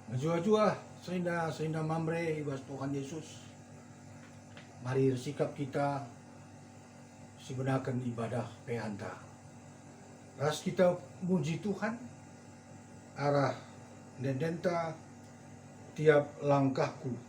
Najua-jua, seindah mamre ibas Tuhan Yesus. Mari sikap kita sebenarkan ibadah pehanta. Ras kita muji Tuhan, arah dendenta tiap langkahku.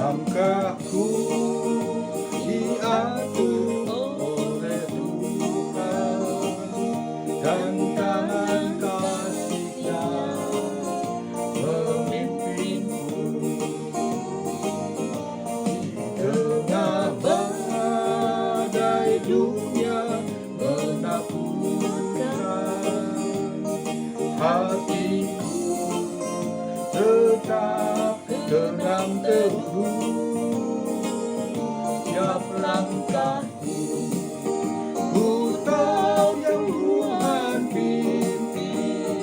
Langkahku diatur oleh Tuhan dan tangan kasih-Nya memimpinku di tengah badai dunia menakutkan. Hatiku tetap tenang teguh. Tiap langkahku ku tahu yang Tuhan pimpin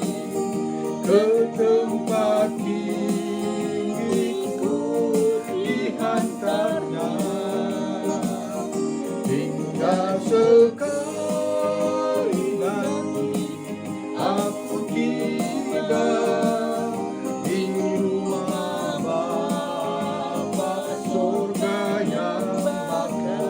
ke tempat tinggiku dihantarnya hingga sekali nanti aku tiba di rumah Bapa surga yang bakal.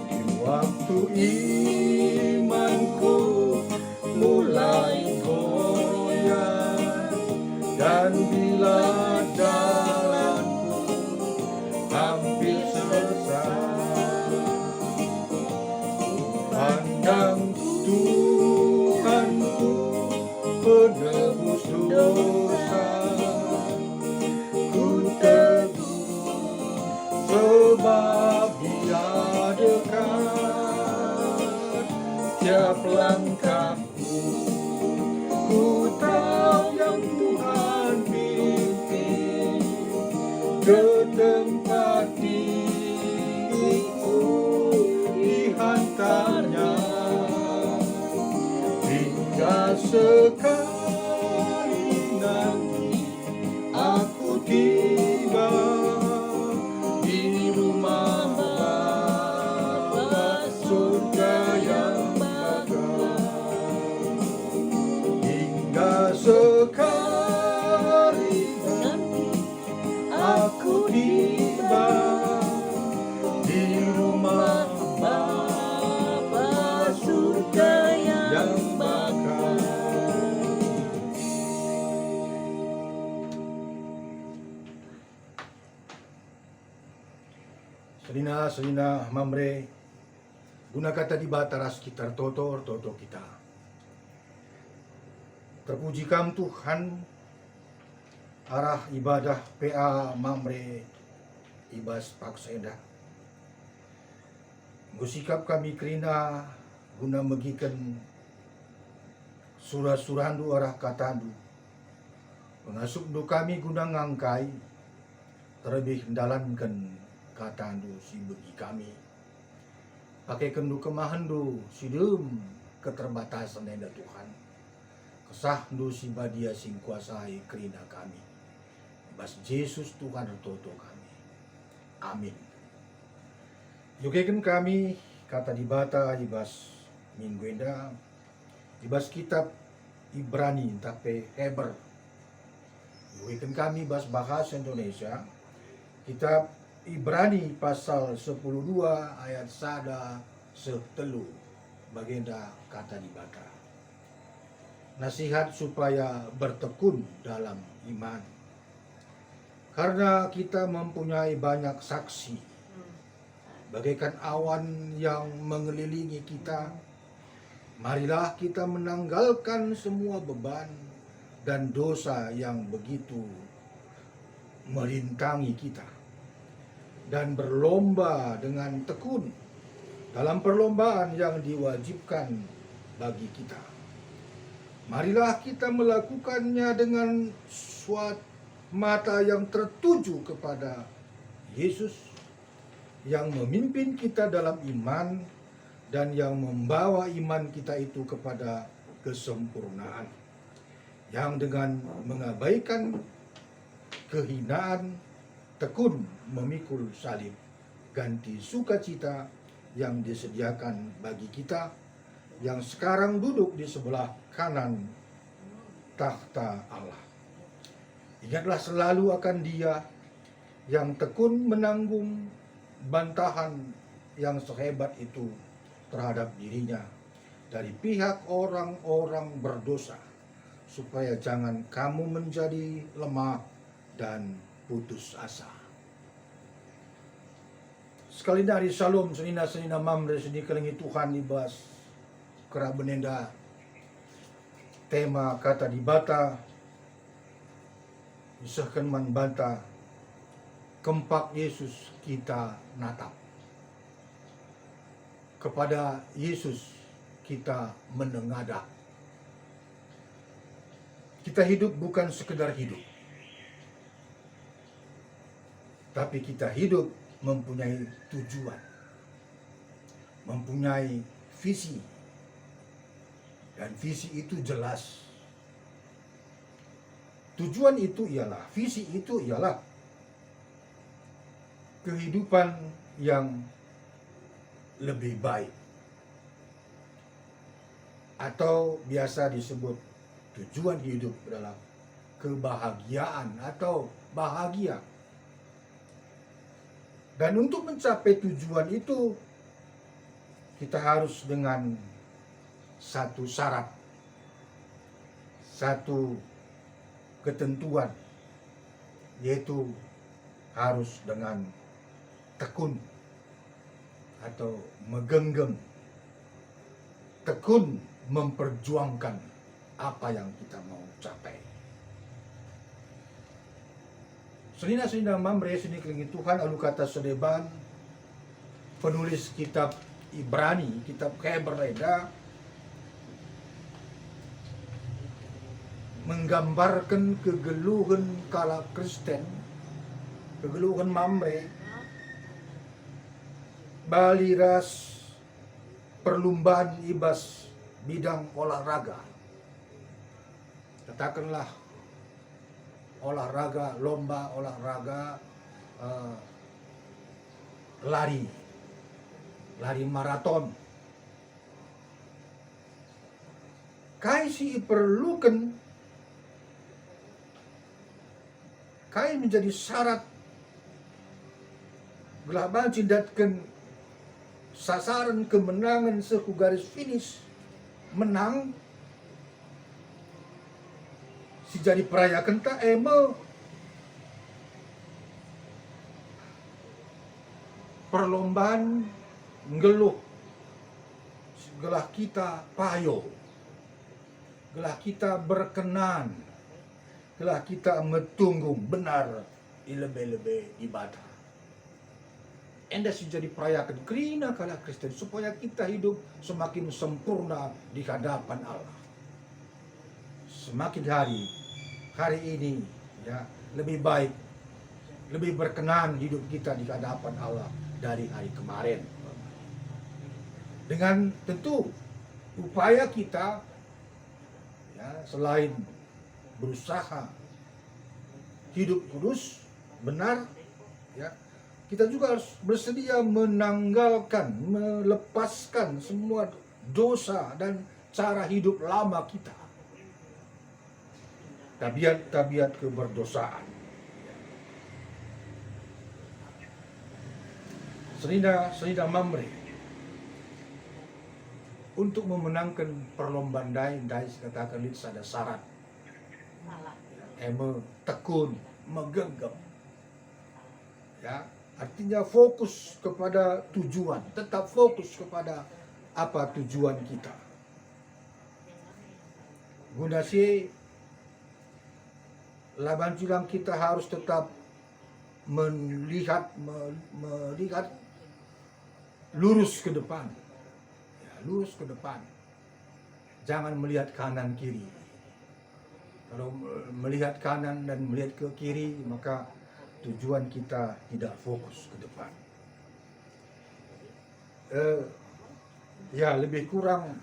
Di waktu imanku mulai goyah dan bila jalanku hampir selesai, pandang Tuhanku penebus dosa, ku teguh sebab Dia dekat. Tiap langkahku ku tahu yang Tuhan pimpin ke tempat tinggiku dihantarnya hingga sekali nanti aku tiba di rumah Bapa surga yang bakal. Hingga sekali nanti aku tiba di rumah Bapa surga yang bakal. Selina mamre guna kata di bataras sekitar toto kita. Terpuji kam Tuhan arah ibadah PA mamre ibas paksenda. Gusikap kami kerina guna megikan surah-surandu arah katandu. Pengasup du kami guna ngangkai terlebih dalankan katandu si begi kami. Pakai kendu kemahandu si dem keterbatasan enda Tuhan. Kesah du si badia sing kuasai kerina kami. Bas Yesus Tuhan toto kami. Amin. Yukekan kami kata di bata ibas minggu enda ibas kitab Ibrani tapi Heber. Yukekan kami bas bahasa Indonesia kitab Ibrani pasal 10:2 ayat 1-3 bagenda kata di bata. Nasihat supaya bertekun dalam iman. Karena kita mempunyai banyak saksi, bagaikan awan yang mengelilingi kita, marilah kita menanggalkan semua beban dan dosa yang begitu merintangi kita, dan berlomba dengan tekun dalam perlombaan yang diwajibkan bagi kita. Marilah kita melakukannya dengan suatu mata yang tertuju kepada Yesus yang memimpin kita dalam iman dan yang membawa iman kita itu kepada kesempurnaan, yang dengan mengabaikan kehinaan tekun memikul salib, ganti sukacita yang disediakan bagi kita yang sekarang duduk di sebelah kanan takhta Allah. Ingatlah selalu akan Dia yang tekun menanggung bantahan yang sehebat itu terhadap dirinya dari pihak orang-orang berdosa, supaya jangan kamu menjadi lemah dan putus asa. Sekali dari Shalom, senina mamre seni kelengi Tuhan ibas kera benenda tema kata dibata disahkan man banta kempak Yesus kita natap. Kepada Yesus kita menengadah. Kita hidup bukan sekedar hidup, tapi kita hidup mempunyai tujuan, mempunyai visi, dan visi itu jelas. Tujuan itu ialah, visi itu ialah kehidupan yang lebih baik, atau biasa disebut tujuan hidup adalah kebahagiaan atau bahagia. Dan untuk mencapai tujuan itu kita harus dengan satu syarat, satu ketentuan, yaitu harus dengan tekun atau megenggam, tekun memperjuangkan apa yang kita mau capai. Senina mamre sini kelingi Tuhan alu kata sedeban penulis kitab Ibrani, kitab Kebereda, menggambarkan kegeluhan kala Kristen, kegeluhan mamre baliras perlumbaan ibas bidang olahraga. Katakanlah olahraga, lomba olahraga, lari maraton. Kai si perlukan, kai menjadi syarat gelaban cindatkan sasaran kemenangan seku garis finish menang si jadi perayakan tak perlombaan ngeluh gelah kita payo, gelah kita berkenan, gelah kita metunggu benar ilebe-lebe ibadah. Enda si jadi perayakan kerina kala Kristen supaya kita hidup semakin sempurna di hadapan Allah. Semakin hari ini ya lebih baik, lebih berkenan hidup kita di hadapan Allah dari hari kemarin. Dengan tentu upaya kita ya, selain berusaha hidup kudus, benar, ya, kita juga harus bersedia menanggalkan, melepaskan semua dosa dan cara hidup lama kita. Tabiat-tabiat keberdosaan. Senina mamre. Untuk memenangkan perlombaan dai katakan itu ada syarat. Tekun, menggenggam. Ya, artinya fokus kepada tujuan, tetap fokus kepada apa tujuan kita. Guna si laban silang kita harus tetap melihat lurus ke depan, ya, lurus ke depan. jangan melihat kanan kiri. Kalau melihat kanan dan melihat ke kiri, maka tujuan kita tidak fokus ke depan. Ya, lebih kurang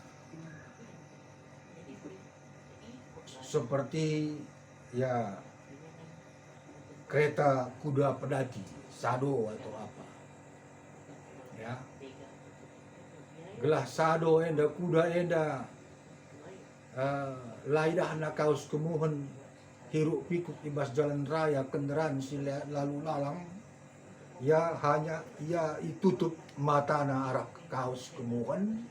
seperti ya kereta kuda pedati, sado atau apa. Ya, gelah sado enda kuda enda laidah na kaus kemuhen hiruk pikuk ibas jalan raya kendaraan lalu lalang, ya hanya ia tutup mata na arah kaus kemuhen,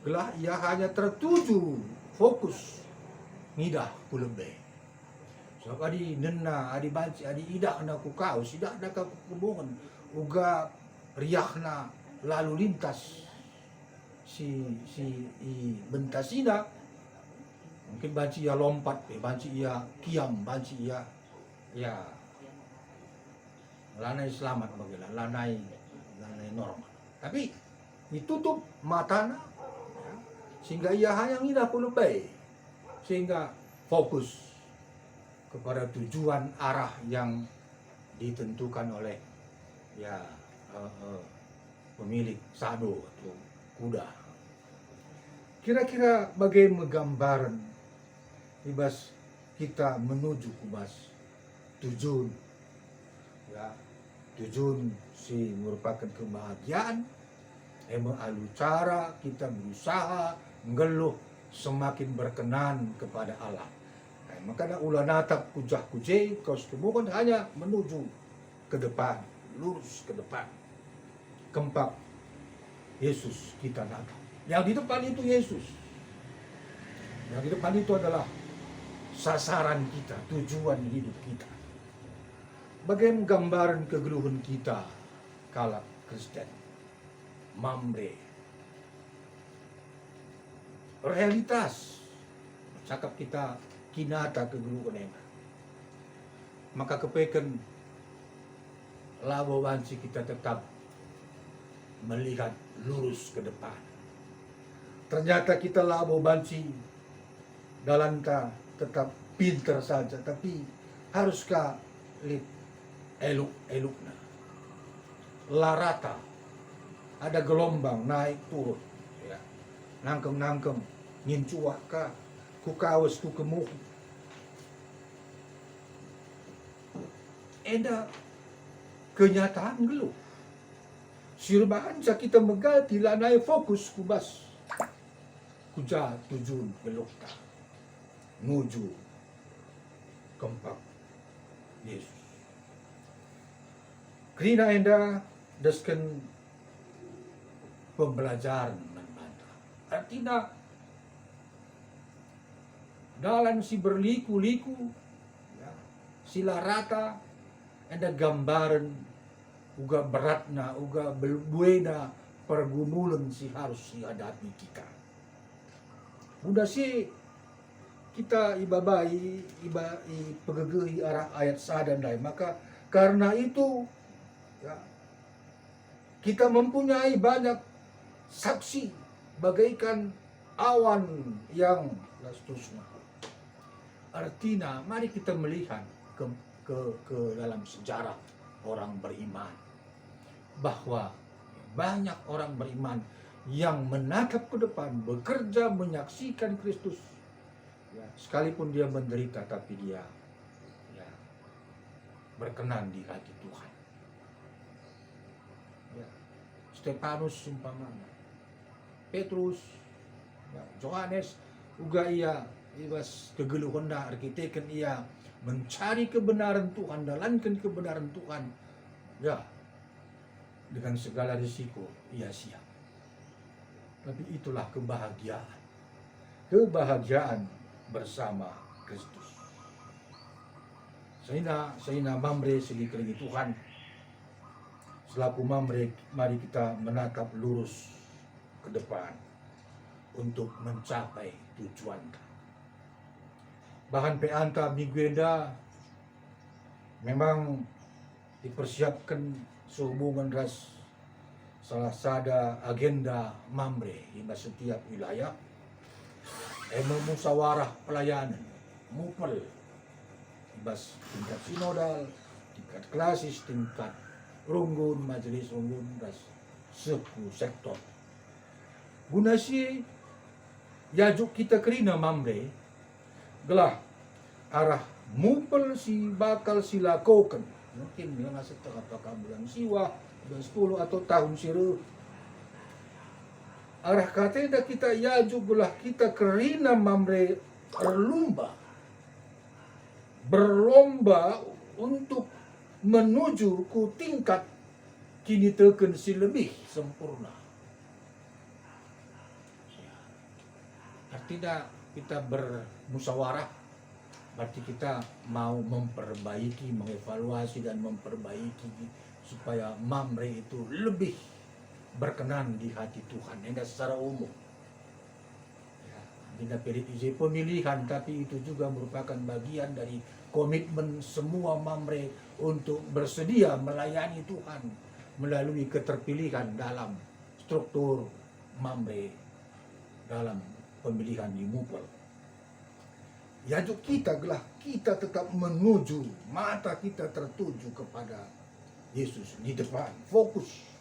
gelah ia hanya tertuju fokus ngidah kulebe. So adi nena adi banci adi idah na ku kaus idah na ku kemuhen uga riahna lalu lintas si bentasina. Mungkin banci ia lompat, banci ia kiam, banci ia ya lanai selamat bagilah, lanai normal. Tapi ditutup matanya ya, sehingga ia hanya ngidah lebay, sehingga fokus kepada tujuan arah yang ditentukan oleh ya pemilik sado atau kuda. Kira-kira bagaimana gambaran ibas kita menuju kubas tujuan, ya tujuan si merupakan kebahagiaan, alu cara kita berusaha ngeluh semakin berkenan kepada Allah. Maka ulah natap kujah kuje kos kemudian hanya menuju ke depan, lurus ke depan. Kempak Yesus kita natap. Yang di depan itu Yesus. Yang di depan itu adalah sasaran kita, tujuan hidup kita. Bagaimana gambaran kegeluhan kita kala Kristen? Mamre. Realitas. Cakap kita kinata kegeluhan enak. Maka kepekan labo banci kita tetap melihat lurus ke depan. Ternyata kita labo banci dalanta tetap pinter saja, tapi haruskah eluk-elukna larata, ada gelombang naik turun ya, nangkem ngincuah ka ku kawas ku kemuh eda kenyataan geluh sirbahan sa kita megati lanai fokus kubas kuja tujuan geluh ta nuju kempak Yesus. Krina enda desken pembelajaran membantah. Artinya dalam si berliku-liku ya, sila rata enda gambaran uga beratna uga buena pergumulan si harus dihadapi kita. Udah sih kita ibabai pegegehi arah ayat sadandai, maka karena itu ya, kita mempunyai banyak saksi bagaikan awan yang lastusna. Artinya mari kita melihat ke dalam sejarah orang beriman bahwa banyak orang beriman yang menatap ke depan, bekerja menyaksikan Kristus. Ya, sekalipun dia menderita, tapi dia ya, berkenan di hati Tuhan. Ya, Stefanus umpamanya, Petrus, ya, Yohanes, uga ia ibas kegeluhan dah arkiteken ia mencari kebenaran Tuhan, dalankan kebenaran Tuhan. Ya, dengan segala risiko ia siap. Tapi itulah kebahagiaan. Kebahagiaan bersama Kristus. Sehingga mamre segi keligi Tuhan. Selaku mamre, mari kita menatap lurus ke depan untuk mencapai tujuan. Bahan peanta miguenda memang dipersiapkan sehubungan ras salah sada agenda mamre di setiap wilayah. Musyawarah pelayanan, mupel, ibas tingkat sinodal, tingkat klasis, tingkat runggun, majelis runggun, das seku sektor. Guna si yajuk kita kerina mamre, gelah arah mupel si bakal silakokan. Mungkin yang setengah apakah bulan siwa, bulan 10 atau tahun siru. Arah katanya kita yajuk gelah kita kerina mamre berlomba untuk menuju ku tingkat kini teken si lebih sempurna. Artinya kita bermusyawarah, berarti kita mau memperbaiki, mengevaluasi dan memperbaiki supaya mamre itu lebih berkenan di hati Tuhan, enggak secara umum. Tidak pemilihan, tapi itu juga merupakan bagian dari komitmen semua mamre untuk bersedia melayani Tuhan melalui keterpilihan dalam struktur mamre dalam pemilihan di Mupel. Yajuk kita gelah kita tetap menuju, mata kita tertuju kepada Yesus di depan, fokus.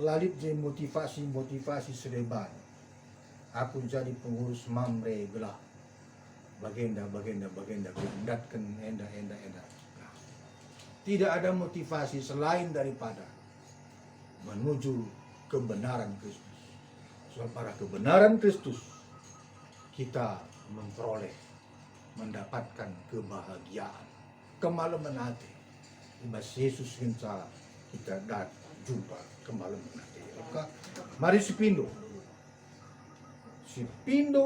Lalit je motivasi sereban. Aku jadi pengurus mamre gelah bagenda gendatkan enda. Tidak ada motivasi selain daripada menuju kebenaran Kristus. Soal para kebenaran Kristus kita memperoleh, mendapatkan kebahagiaan, kemalaman hati. Ibas Yesus hinca kita jumpa kemalaman hati. Mari sipindo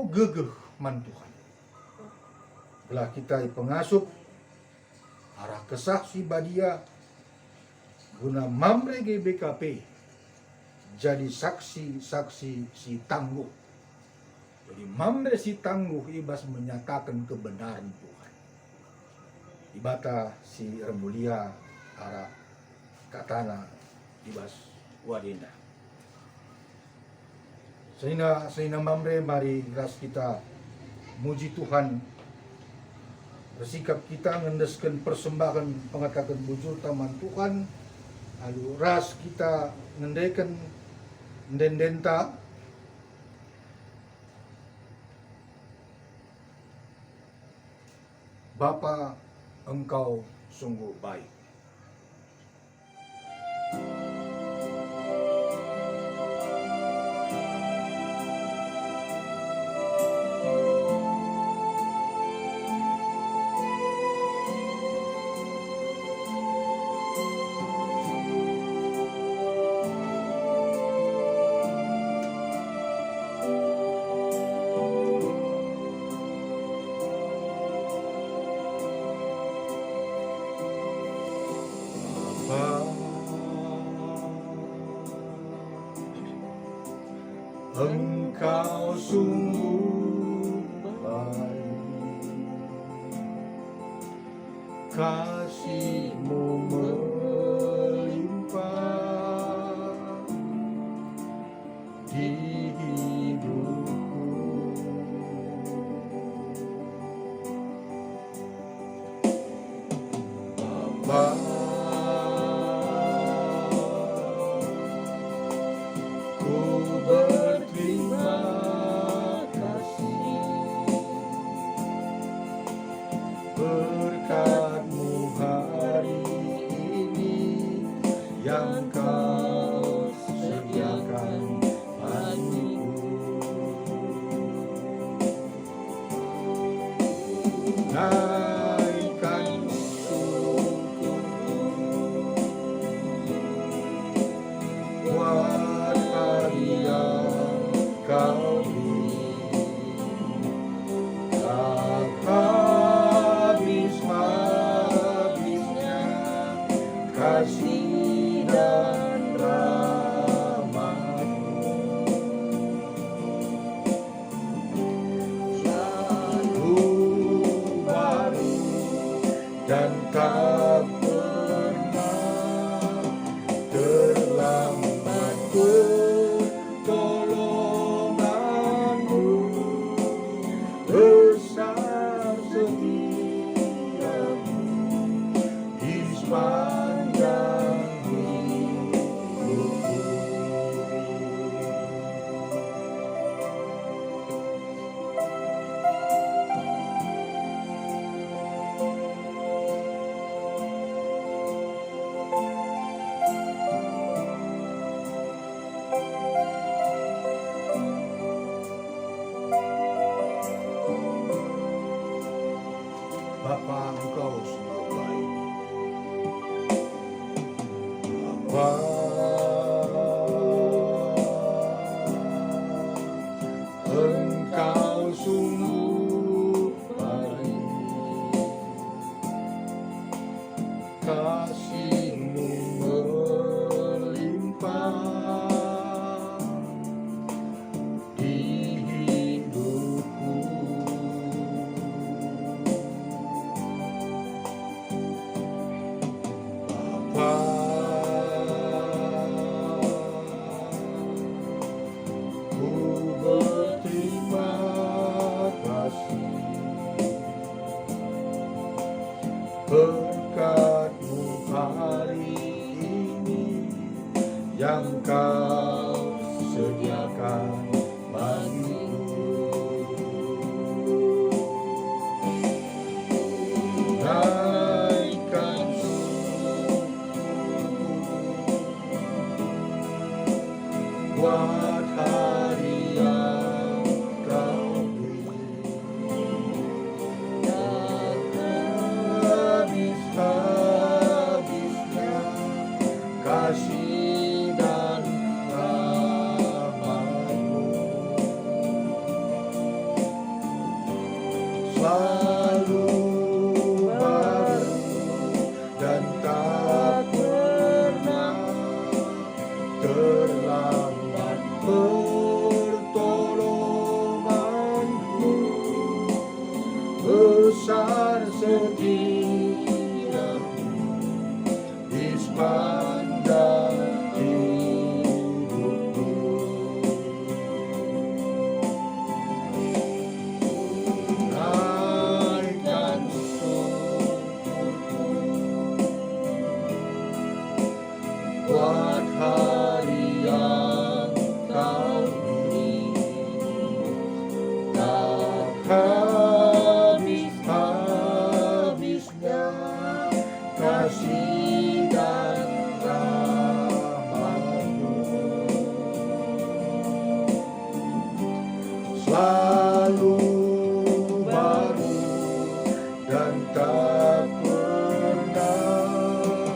gegeh man Tuhan. Belah kita pengasup arah kesah si badia guna mamre GBKP jadi saksi si tangguh. Jadi mamre si tangguh ibas menyatakan kebenaran Tuhan. Ibata si remulia arah katana ibas wadinda. Sehingga mamre mari ras kita muji Tuhan, bersikap kita ngendeskan persembahan pengatakan bujur taman Tuhan, lalu ras kita ngendekan ndendenta Bapa, Engkau sungguh baik. Engkau sungguh baik, kasih-Mu melimpah di hidupku. Bapa, berterima kasih berkat-Mu hari Engkau sungguh baik, kasih-Mu melimpah di hidupku. Bapa, ku berterima kasih berkat-Mu hari ini yang Kau sediakan bagiku. Naikkan buat hari yang Kau beri, dan habis-habisnya kasih dan rahmat-Mu selalu baru dan tak pernah terlambat. Pertolongan-Mu besar setia-Mu di sepanjang hidupku. Naikkan syukurku buat hari yang Kau beri, tak habis-habisnya kasih dan rahmat-Mu selalu baru dan tak pernah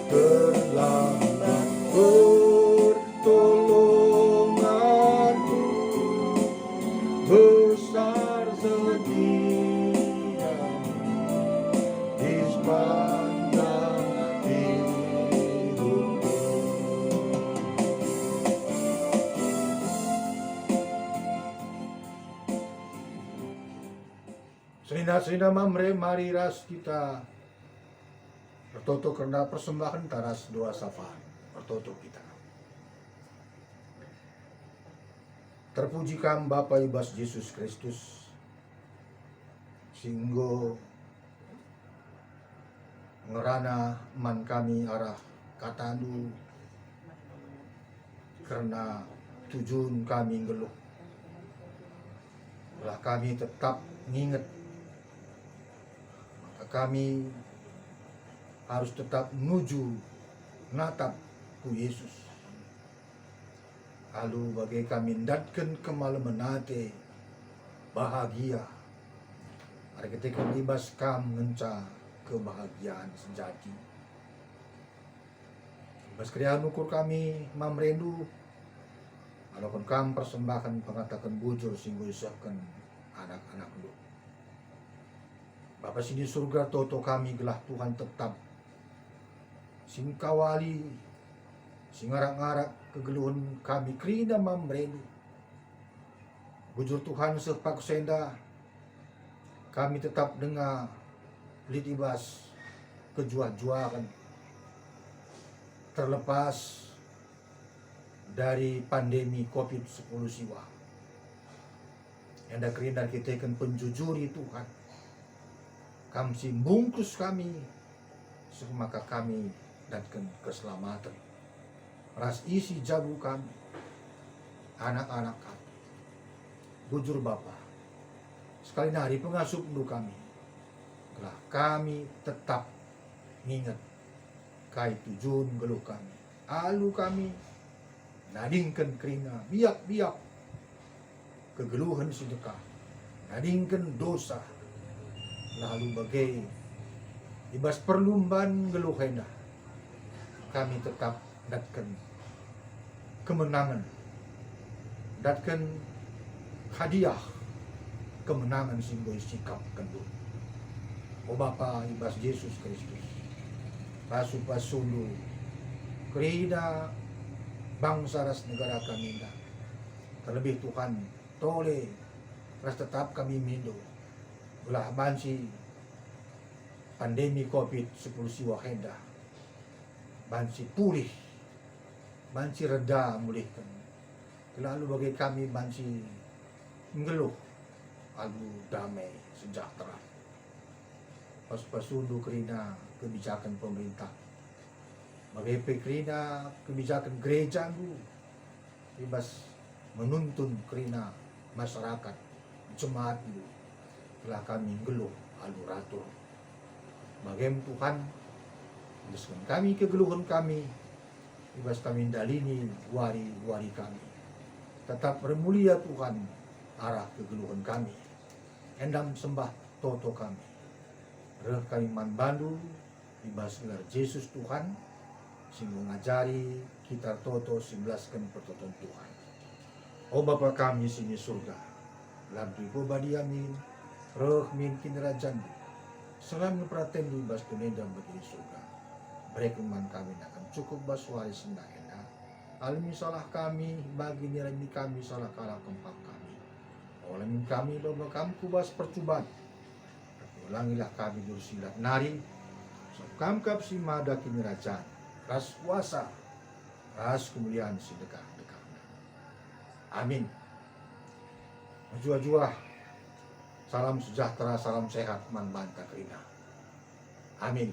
terlambat. Pertolongan-Mu besar setia-Mu di sepanjang hidupku. Selina-selina mamre mari ras kita bertoto karena persembahan taras doa safar bertoto kita. Terpuji kam Bapa Ibas Yesus Kristus singgo ngerana man kami arah katandu karena tujuan kami ngeluh. Belah kami tetap nginget, maka kami harus tetap menuju natap ku Yesus. Lalu bagai kami datkan kemalaman nate bahagia. Hari ketika libas kam ngenca kebahagiaan sejati. Libas krian ukur kami mamrendu. Walaupun kam persembahkan pengatakan bujur singgo isahkan anak-anak lu. Bapa sini surga toto kami gelah Tuhan tetap sing kawali sing ngarak-ngarak kegeluhan kami krina mamrendu. Bujur Tuhan sepak senda kami tetap dengar litibas kejuah-juahan terlepas dari pandemi COVID-10 siwa. Yang dah kerina kita akan penjujuri Tuhan. Kami bungkus kami, maka kami datkan keselamatan. Ras isi jabu kami, anak-anak kami. Bujur Bapa, sekali hari pengasuh pendu kami. Telah kami tetap ingat kai tujuan geluh kami. Alu kami nadingkan kerina biak-biak kegeluhan sedekah, nadingkan dosa, lalu bagai ibas perlumban geluh hendak kami tetap datkan kemenangan, datkan hadiah kemenangan simbol sikap kendut. O Bapa ibas Yesus Kristus, pasu-pasulu, kerida bangsa ras negara kami dah. Terlebih Tuhan, tole ras tetap kami mindo. Belah bansi pandemi COVID-10 siwa hendah. Bansi pulih, bansi reda mulihkan. Lalu bagi kami bansi ngeluh, alu damai sejahtera. Pas-pasundu kerina kebijakan pemerintah. Bagi kerina kebijakan gereja lu, bebas menuntun kerina masyarakat jemaat lu. Telah kami ngeluh alu ratur. Bagi Tuhan, bebaskan kami kegeluhan kami, bebas kami dalini wari-wari kami. Tetap bermulia Tuhan arah kegeluhan kami. Endam sembah toto kami. Reh kami manbandu bebas gelar Yesus Tuhan, sing mengajari kita toto simbelaskan pertoton Tuhan. O Bapa kami sini surga, labdi bobadi amin, roh min kinerajan, selam praten bebas tunedam bagi surga. Berekeman kami akan cukup baswari senda enda. Alami salah kami, bagi nilai kami salah kalah kempak kami. Olamin kami doa kami kubas percubaan. Ulangilah kami dursilat nari. So kamkap si mada kini rajaan. Ras kuasa, ras kemuliaan si dekat-dekat. Amin. Jua-jua. Salam sejahtera, salam sehat, man banta kerina. Amin.